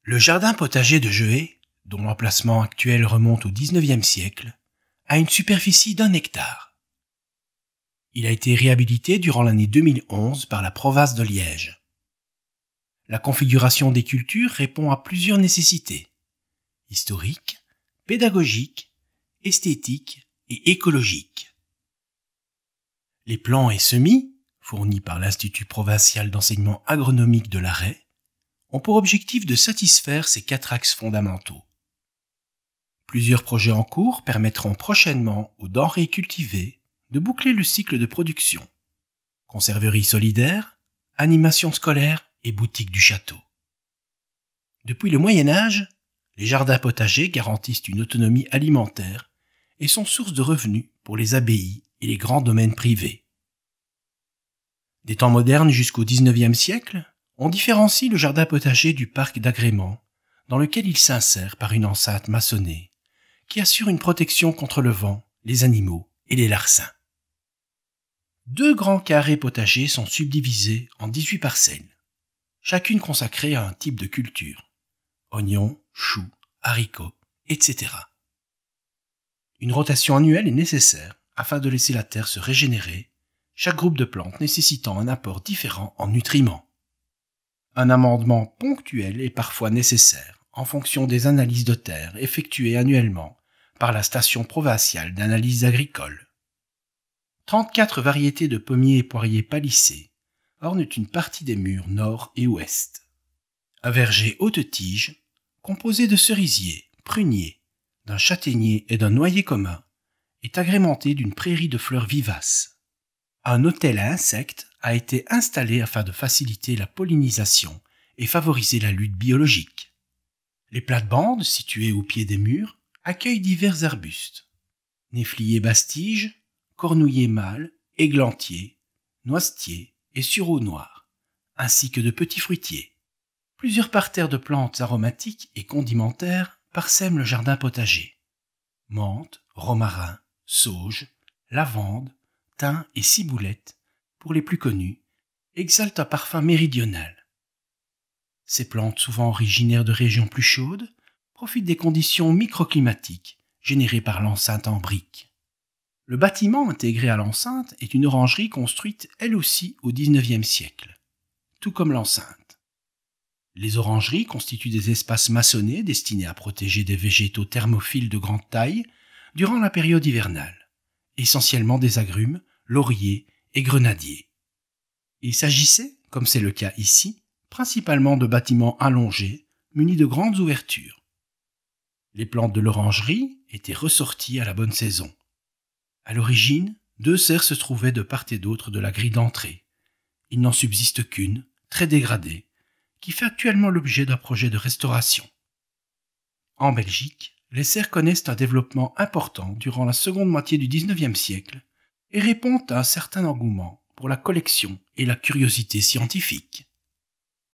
Le jardin potager de Jehé, dont l'emplacement actuel remonte au XIXe siècle, a une superficie d'1 hectare. Il a été réhabilité durant l'année 2011 par la province de Liège. La configuration des cultures répond à plusieurs nécessités historiques, pédagogiques, esthétiques et écologiques. Les plants et semis, fournis par l'Institut provincial d'enseignement agronomique de l'Array, ont pour objectif de satisfaire ces 4 axes fondamentaux. Plusieurs projets en cours permettront prochainement aux denrées cultivées de boucler le cycle de production. Conserverie solidaire, animation scolaire et boutique du château. Depuis le Moyen Âge, les jardins potagers garantissent une autonomie alimentaire et sont source de revenus pour les abbayes et les grands domaines privés. Des temps modernes jusqu'au XIXe siècle, on différencie le jardin potager du parc d'agrément, dans lequel il s'insère par une enceinte maçonnée, qui assure une protection contre le vent, les animaux et les larcins. 2 grands carrés potagers sont subdivisés en 18 parcelles, chacune consacrée à un type de culture, oignons, choux, haricots, etc. Une rotation annuelle est nécessaire afin de laisser la terre se régénérer, chaque groupe de plantes nécessitant un apport différent en nutriments. Un amendement ponctuel est parfois nécessaire en fonction des analyses de terre effectuées annuellement par la station provinciale d'analyse agricole. 34 variétés de pommiers et poiriers palissés ornent une partie des murs nord et ouest. Un verger haute tige, composé de cerisiers, pruniers, d'un châtaignier et d'un noyer commun, est agrémenté d'une prairie de fleurs vivaces. Un hôtel à insectes a été installé afin de faciliter la pollinisation et favoriser la lutte biologique. Les plates-bandes, situées au pied des murs, accueillent divers arbustes. Néflier basse-tige, cornouiller mâle, églantier, noisetier et sureau noir, ainsi que de petits fruitiers. Plusieurs parterres de plantes aromatiques et condimentaires parsèment le jardin potager. Menthe, romarin, sauge, lavande, thym et ciboulette, pour les plus connus, exhalent un parfum méridional. Ces plantes, souvent originaires de régions plus chaudes, profitent des conditions microclimatiques générées par l'enceinte en briques. Le bâtiment intégré à l'enceinte est une orangerie construite elle aussi au XIXe siècle, tout comme l'enceinte. Les orangeries constituent des espaces maçonnés destinés à protéger des végétaux thermophiles de grande taille durant la période hivernale, essentiellement des agrumes, lauriers et grenadiers. Il s'agissait, comme c'est le cas ici, principalement de bâtiments allongés, munis de grandes ouvertures. Les plantes de l'orangerie étaient ressorties à la bonne saison. À l'origine, 2 serres se trouvaient de part et d'autre de la grille d'entrée. Il n'en subsiste qu'une, très dégradée, qui fait actuellement l'objet d'un projet de restauration. En Belgique, les serres connaissent un développement important durant la seconde moitié du XIXe siècle et répondent à un certain engouement pour la collection et la curiosité scientifique.